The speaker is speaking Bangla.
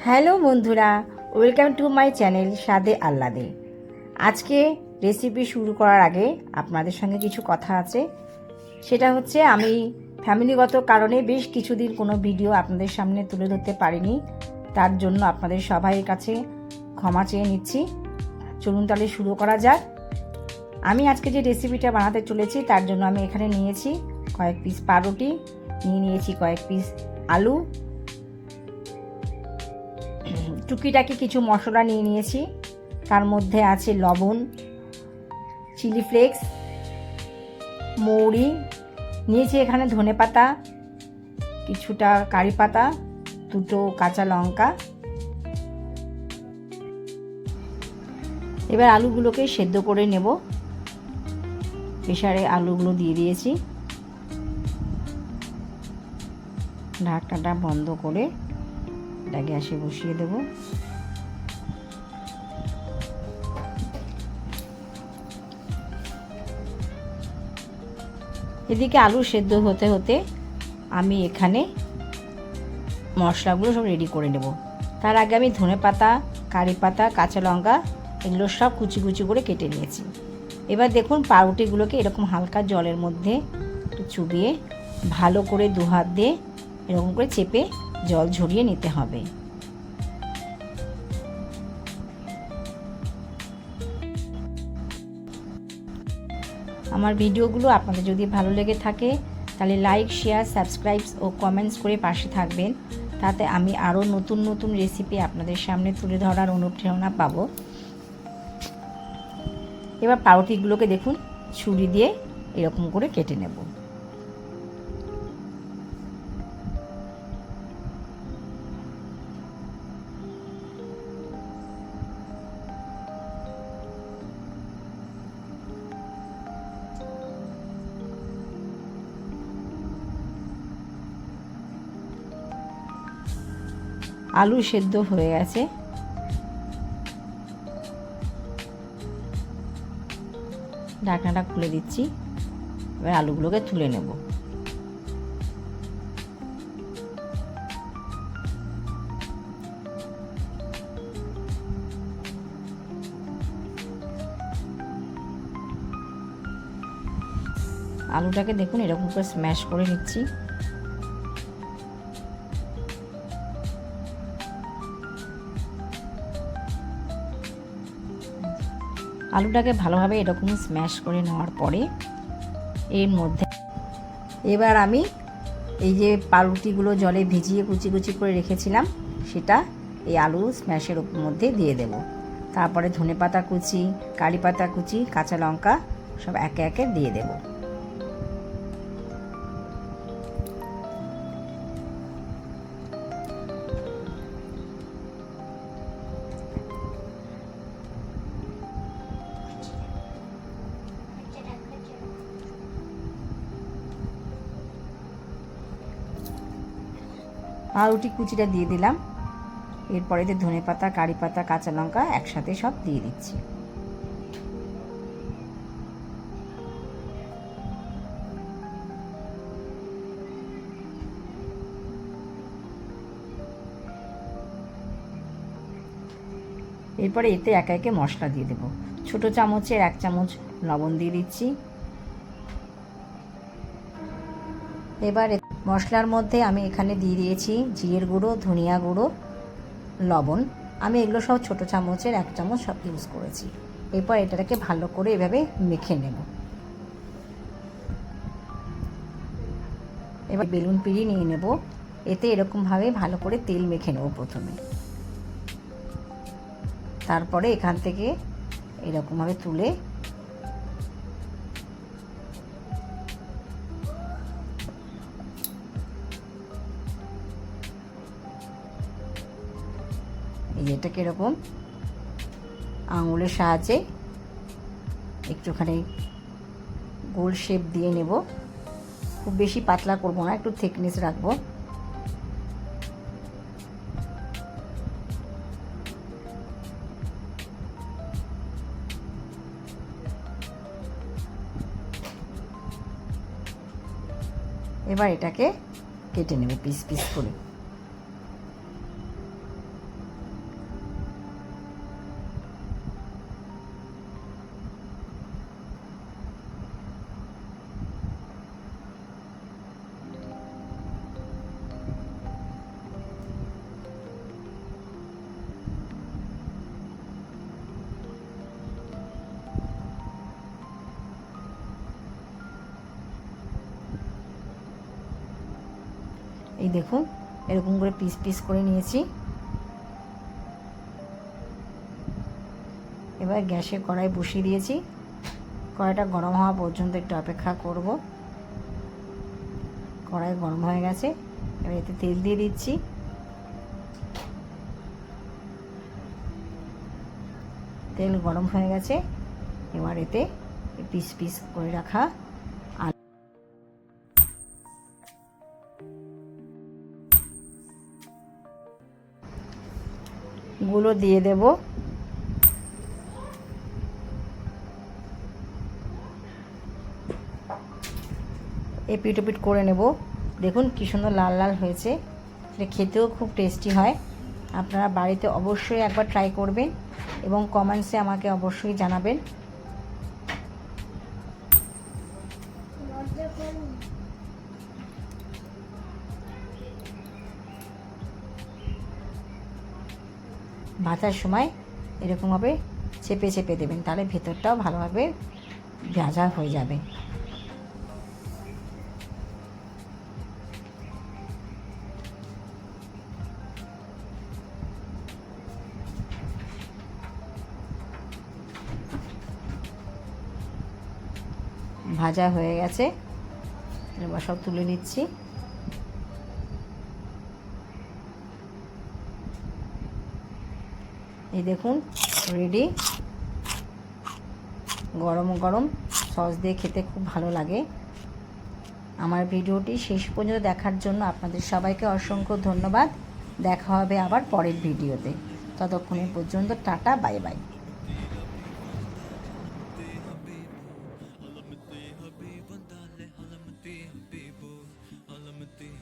হ্যালো বন্ধুরা, ওয়েলকাম টু মাই চ্যানেল স্বাদে আহ্লাদে। আজকে রেসিপি শুরু করার আগে আপনাদের সঙ্গে কিছু কথা আছে। সেটা হচ্ছে আমি ফ্যামিলিগত কারণে বেশ কিছুদিন কোনো ভিডিও আপনাদের সামনে তুলে ধরতে পারিনি, তার জন্য আপনাদের সবাইয়ের কাছে ক্ষমা চেয়ে নিচ্ছি। চলুন তাহলে শুরু করা যাক। আমি আজকে যে রেসিপিটা বানাতে চলেছি তার জন্য আমি এখানে নিয়েছি কয়েক পিস পাউরুটি, নিয়েছি কয়েক পিস আলু, টুকিটাকি কিছু মশলা নিয়েছি। তার মধ্যে আছে লবণ, চিলি ফ্লেক্স, মৌরি নিয়েছি, এখানে ধনেপাতা, কিছুটা কারি পাতা, দুটো কাঁচা লঙ্কা। এবার আলুগুলোকে সেদ্ধ করে নেব। প্রেসারে আলুগুলো দিয়ে দিয়েছি। ঢাকনাটা বন্ধ করে এটা গ্যাসে বসিয়ে দেব। এদিকে আলু সেদ্ধ হতে হতে আমি এখানে মশলাগুলো সব রেডি করে নেব। তার আগে আমি ধনেপাতা, কারি পাতা, কাঁচা লঙ্কা এগুলো সব কুচি কুচি করে কেটে নিয়েছি। এবার দেখুন পাউরুটিগুলোকে এরকম হালকা জলের মধ্যে একটু চুবিয়ে ভালো করে দু হাত দিয়ে এরকম করে চেপে জল ঝরিয়ে নিতে হবে। আমার ভিডিওগুলো আপনাদের যদি ভালো লেগে থাকে তাহলে লাইক, শেয়ার, সাবস্ক্রাইব ও কমেন্টস করে পাশে থাকবেন। তাতে আমি আরও নতুন নতুন রেসিপি আপনাদের সামনে তুলে ধরার অনুপ্রেরণা পাবো। এবার পাউরুটিগুলোকে দেখুন ছুরি দিয়ে এরকম করে কেটে নেব। আলু সেদ্ধ হয়ে গেছে। ঢাকনাটা খুলে দিচ্ছি। এবার আলুগুলোকে তুলে নেব। আলুটাকে দেখুন এরকম করে স্ম্যাশ করে নিচ্ছি। আলুটাকে ভালোভাবে এরকম স্ম্যাশ করে নেওয়ার পরে এর মধ্যে এবার আমি এই যে পাউরুটিগুলো জলে ভিজিয়ে কুচি কুচি করে রেখেছিলাম সেটা এই আলু স্ম্যাশের মধ্যে দিয়ে দেব। তারপরে ধনেপাতা কুচি, কারি পাতা কুচি, কাঁচা লঙ্কা সব একে একে দিয়ে দেব। পাউরুটি কুচিটা দিয়ে দিলাম। এরপরে ধনেপাতা, কারি পাতা, কাঁচা লঙ্কা একসাথে সব দিয়ে দিচ্ছি। এরপরে এতে একে একে মশলা দিয়ে দেব। ছোট চামচের 1 চামচ লবণ দিয়ে দিচ্ছি। এবার মশলার মধ্যে আমি এখানে দিয়ে দিয়েছি জিরের গুঁড়ো, ধনিয়া গুঁড়ো, লবণ। আমি এগুলো সব ছোট চামচের 1 চামচ সব ইউজ করেছি। এরপর এটাকে ভালো করে এভাবে মেখে নেব। এবার বেলুন পিড়ি নিয়ে নেব। এতে এরকমভাবে ভালো করে তেল মেখে নেব প্রথমে। তারপরে এখান থেকে এরকমভাবে তুলে এটাকে এরকম আঙুলের সাহায্যে একটুখানি গোল শেপ দিয়ে নেব। খুব বেশি পাতলা করব না, একটু থিকনেস রাখবো। এবার এটাকে কেটে নেব পিস পিস করে। দেখুন এরকম করে পিস পিস করে নিয়েছি। এবার গ্যাসে কড়াই বসিয়ে দিয়েছি। কড়াইটা গরম হওয়া পর্যন্ত একটু অপেক্ষা করব। কড়াই গরম হয়ে গেছে, এবার এতে তেল দিয়ে দিচ্ছি। তেল গরম হয়ে গেছে, এবার এতে পিস পিস করে রাখা গুলো দিয়ে দেব। এপিট ওপিট করে নেব। দেখুন কি সুন্দর লাল লাল হয়েছে, এটা খেতেও খুব টেস্টি হয়। আপনারা বাড়িতে অবশ্যই একবার ট্রাই করবেন এবং কমেন্টসে আমাকে অবশ্যই জানাবেন। ভাজার সময় এরকমভাবে চেপে চেপে দেবেন, তাহলে ভেতরটাও ভালোভাবে ভাজা হয়ে যাবে। ভাজা হয়ে গেছে, এবার সব তুলে নিচ্ছি। এই দেখুন রেডি। গরম গরম সস দিয়ে খেতে খুব ভালো লাগে। আমার ভিডিওটি শেষ পর্যন্ত দেখার জন্য আপনাদের সবাইকে অসংখ্য ধন্যবাদ। দেখা হবে আবার পরের ভিডিওতে। ততক্ষণের পর্যন্ত টাটা, বাই বাই।